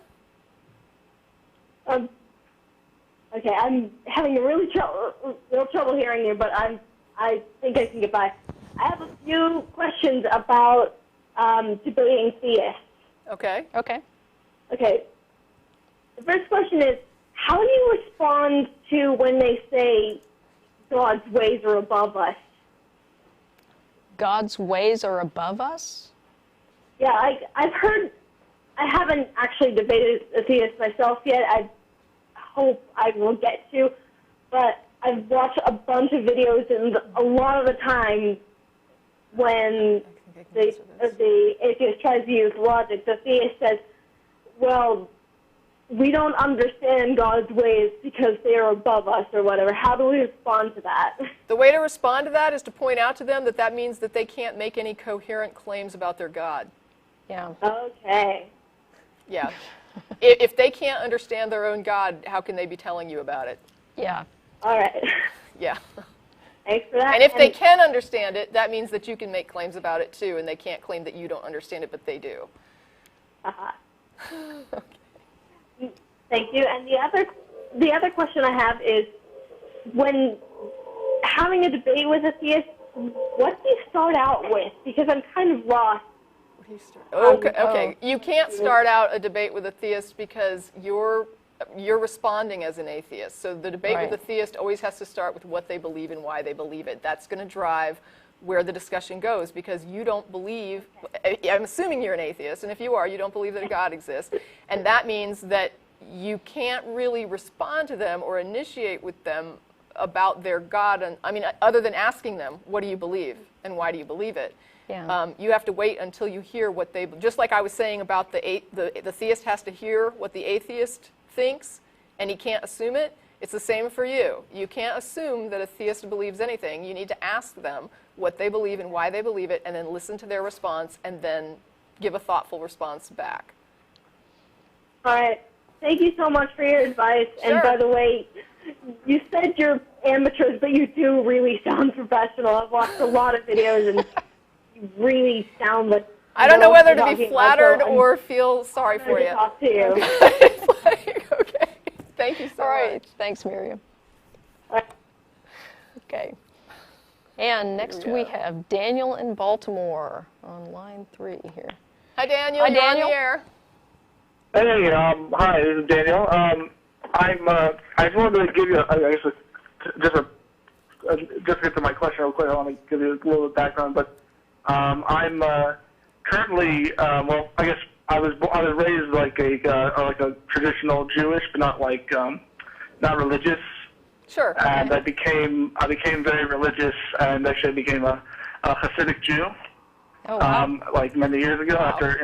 Okay, I'm having a real trouble hearing you, but I think I can get by. I have a few questions about debating theists. Okay. Okay. Okay. The first question is, how do you respond to when they say God's ways are above us? God's ways are above us? Yeah, I've heard, I haven't actually debated a theist myself yet. I hope I will get to, but I've watched a bunch of videos, and a lot of the time when the atheist tries to use logic, the theist says, well, we don't understand God's ways because they are above us or whatever. How do we respond to that? The way to respond to that is to point out to them that means that they can't make any coherent claims about their God. Yeah. Okay. Yeah. If they can't understand their own God, how can they be telling you about it? Yeah. All right. Yeah. Thanks for that. And if they can understand it, that means that you can make claims about it too, and they can't claim that you don't understand it, but they do. Thank you. And the other question I have is, when having a debate with a theist, what do you start out with? Because I'm kind of lost. Okay. You can't start out a debate with a theist because you're responding as an atheist. So the debate with a theist always has to start with what they believe and why they believe it. That's going to drive where the discussion goes, because you don't believe, I'm assuming you're an atheist, and if you are, you don't believe that a God exists, and that means that you can't really respond to them or initiate with them about their God, and I mean, other than asking them, what do you believe and why do you believe it? Yeah. You have to wait until you hear what they, just like I was saying about the theist has to hear what the atheist thinks, and he can't assume it. It's the same for you. You can't assume that a theist believes anything. You need to ask them what they believe and why they believe it, and then listen to their response, and then give a thoughtful response back. All right. Thank you so much for your advice. Sure. And by the way, you said you're amateurs, but you do really sound professional. I've watched a lot of videos, and you really sound like... I don't know whether to be talking flattered about, so or feel sorry I'm for gonna you. talk to you. Okay. Thank you so All right. much. Thanks, Miriam. All right. Okay. And next we have Daniel in Baltimore on line 3 here. Hi, Daniel. Hi, You're Daniel. on the air. Hey, hi, this is Daniel. I just wanted to give you, just get to my question real quick. I want to give you a little bit of background, but I'm currently, well, I guess I was raised like a traditional Jewish, but not religious. Sure. And I became very religious, and actually became a Hasidic Jew. Oh, wow. Like many years ago, after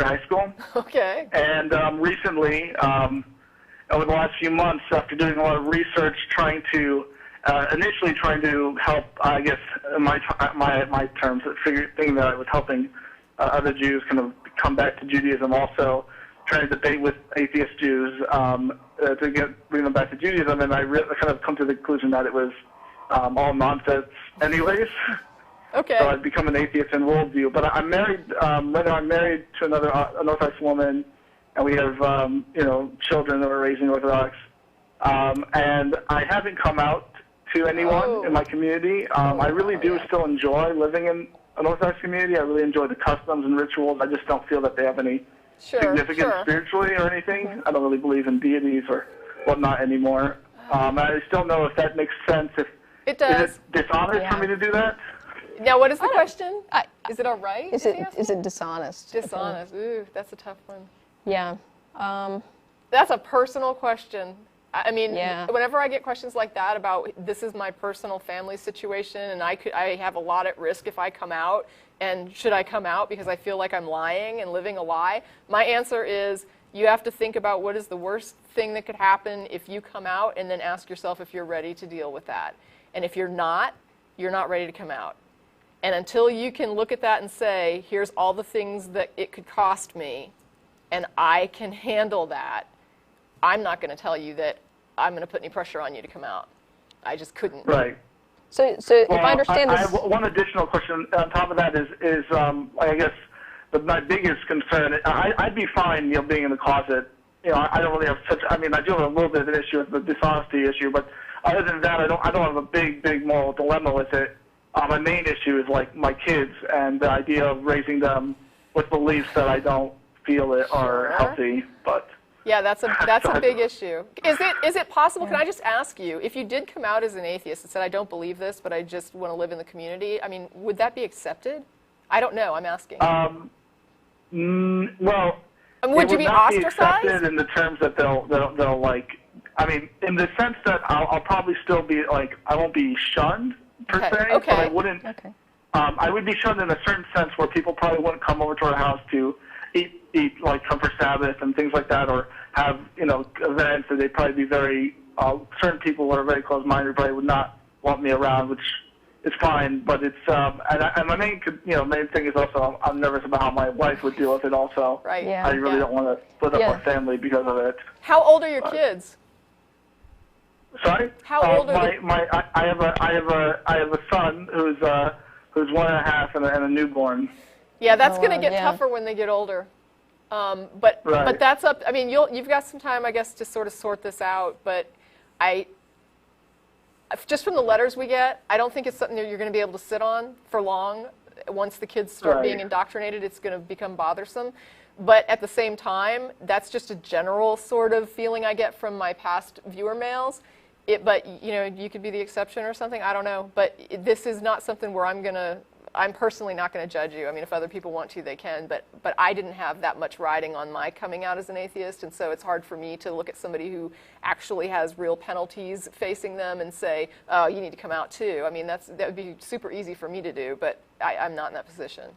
high school. Okay. And recently, over the last few months, after doing a lot of research, initially trying to help, I guess, in my terms, thinking that I was helping other Jews kind of come back to Judaism. Also, trying to debate with atheist Jews to bring them back to Judaism, and I kind of come to the conclusion that it was all nonsense, anyways. Okay. So I've become an atheist in worldview. But I'm married. I'm married to an Orthodox woman, and we have children that we're raising Orthodox. And I haven't come out to anyone in my community. I really do still enjoy living in an Orthodox community. I really enjoy the customs and rituals. I just don't feel that they have any significance spiritually or anything. I don't really believe in deities or whatnot anymore. I still know if that makes sense. It does. Is it dishonest for me to do that? Now, what is the question? Is it all right? Is it dishonest? Dishonest. Ooh, that's a tough one. Yeah. That's a personal question. I mean, Yeah. whenever I get questions like that about this is my personal family situation, and I have a lot at risk if I come out, and should I come out because I feel like I'm lying and living a lie? My answer is you have to think about what is the worst thing that could happen if you come out, and then ask yourself if you're ready to deal with that. And if you're not ready to come out. And until you can look at that and say, here's all the things that it could cost me, and I can handle that, I'm not going to tell you that I'm going to put any pressure on you to come out. I just couldn't. Right. So if I understand I this... have one additional question on top of that is I guess my biggest concern, I'd be fine, being in the closet. I don't really have such, I mean, I do have a little bit of an issue with the dishonesty issue, but other than that, I don't have a big moral dilemma with it. My main issue is like my kids and the idea of raising them with beliefs that I don't feel are healthy. But yeah, that's a big issue. Is it possible? Can I just ask you, if you did come out as an atheist and said I don't believe this, but I just want to live in the community? I mean, would that be accepted? I don't know. I'm asking. Well, would you be ostracized? Be in the terms that they'll like. I mean, in the sense that I'll probably still be like, I won't be shunned per se, but I wouldn't. Okay. I would be shunned in a certain sense where people probably wouldn't come over to our house to eat like come for Sabbath and things like that, or have events that they'd probably be very. Certain people who are very close-minded probably would not want me around, which is fine. But it's and my main thing is also I'm nervous about how my wife would deal with it also. Right. Yeah. I really don't want to split up our family because of it. How old are your kids? Sorry? How old are they? I have a son who's 1.5 and a newborn. Yeah, that's going to get tougher when they get older. But that's up. I mean, you've got some time, I guess, to sort of sort this out. But just from the letters we get, I don't think it's something that you're going to be able to sit on for long. Once the kids start being indoctrinated, it's going to become bothersome. But at the same time, that's just a general sort of feeling I get from my past viewer mails. But you could be the exception or something. I don't know. But this is not something where I'm personally not going to judge you. I mean, if other people want to, they can. But I didn't have that much riding on my coming out as an atheist, and so it's hard for me to look at somebody who actually has real penalties facing them and say, oh, you need to come out too. I mean, that would be super easy for me to do, but I'm not in that position.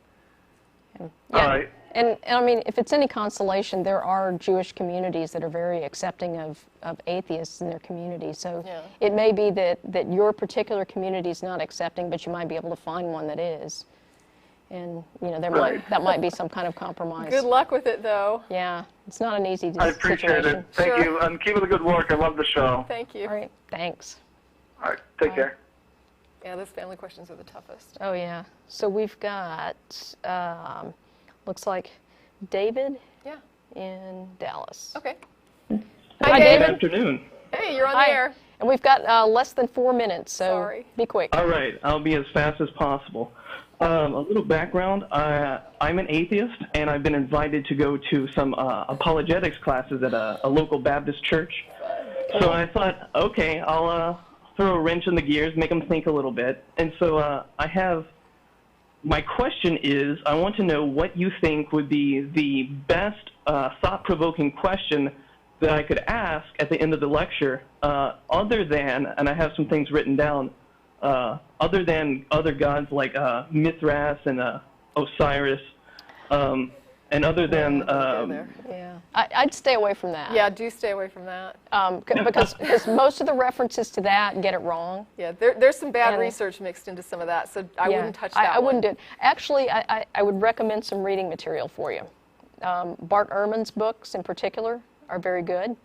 Yeah. All right. And I mean, if it's any consolation, there are Jewish communities that are very accepting of atheists in their community. So it may be that your particular community is not accepting, but you might be able to find one that is. And, you know, that might be some kind of compromise. Good luck with it, though. Yeah, it's not an easy situation. I appreciate it. Thank you. And keep up the good work. I love the show. Thank you. All right, thanks. All right, take care. Yeah, those family questions are the toughest. Oh, yeah. So we've got, looks like David in Dallas. Okay. Hi, David. Good afternoon. Hey, you're on the air. And we've got less than 4 minutes, so be quick. All right, I'll be as fast as possible. A little background, I'm an atheist, and I've been invited to go to some apologetics classes at a local Baptist church. So I thought, okay, I'll throw a wrench in the gears, make them think a little bit. And so my question is, I want to know what you think would be the best thought-provoking question that I could ask at the end of the lecture, other than, and I have some things written down, other than other gods like Mithras and Osiris, and other than... I'd stay away from that. Yeah, do stay away from that. Because most of the references to that get it wrong. Yeah, there's some bad research mixed into some of that, so I wouldn't touch that I wouldn't do it. Actually, I would recommend some reading material for you. Bart Ehrman's books in particular are very good,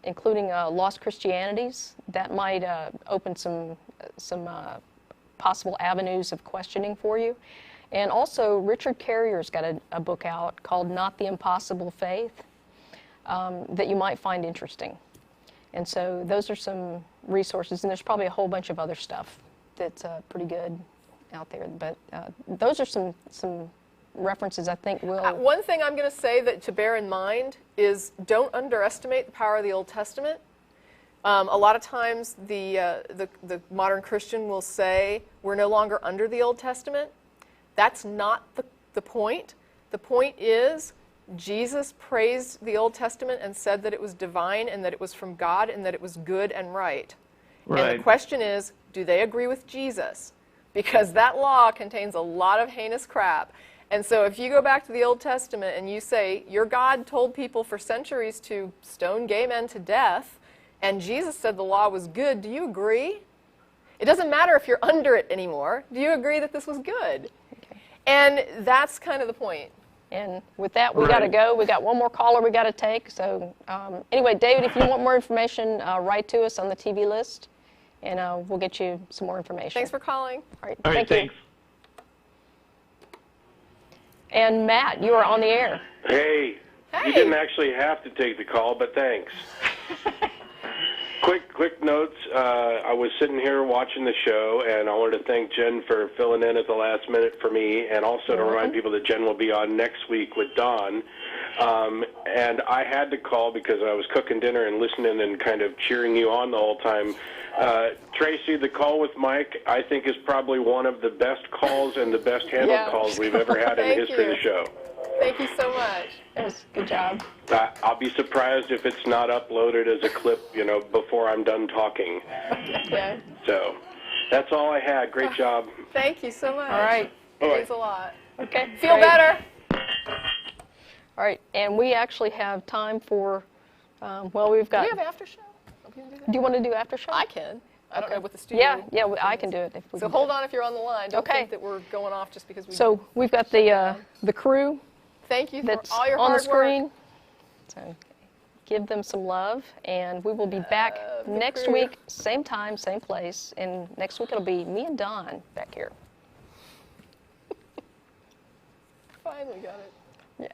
including Lost Christianities. That might open some possible avenues of questioning for you. And also, Richard Carrier's got a book out called Not the Impossible Faith that you might find interesting. And so those are some resources, and there's probably a whole bunch of other stuff that's pretty good out there. But those are some references I think will... One thing I'm going to say that to bear in mind is don't underestimate the power of the Old Testament. A lot of times the modern Christian will say we're no longer under the Old Testament. That's not the point. The point is Jesus praised the Old Testament and said that it was divine and that it was from God and that it was good and right. And the question is, do they agree with Jesus? Because that law contains a lot of heinous crap. And so if you go back to the Old Testament and you say, your God told people for centuries to stone gay men to death, and Jesus said the law was good, do you agree? It doesn't matter if you're under it anymore. Do you agree that this was good? And that's kind of the point. And with that, we got to go. We got one more caller we got to take. So anyway, David, if you want more information, write to us on the TV list, and we'll get you some more information. Thanks for calling. All right, thanks. you. And Matt, you are on the air. Hey, you didn't actually have to take the call, but thanks. Quick notes. I was sitting here watching the show, and I wanted to thank Jen for filling in at the last minute for me, and also to remind people that Jen will be on next week with Don. And I had to call because I was cooking dinner and listening and kind of cheering you on the whole time. Tracie, the call with Mike, I think, is probably one of the best calls and the best handled calls we've ever had in the history of the show. Thank you so much. Yes, good job. I'll be surprised if it's not uploaded as a clip, before I'm done talking. Okay. So, that's all I had. Great job. Thank you so much. All right. Thanks a lot. Okay. Feel better. All right, and we actually have time for, we've got... Do we have after show? Do you want to do after show? I can. I don't know with the studio. Yeah, I can do it. If we so hold on if you're on the line. Don't think that we're going off just because we... So we've got the crew. Thank you for that's all your on hard the screen. work. So give them some love, and we will be back next crew. week, same time, same place. And next week it'll be me and Don back here. Finally got it. Yeah.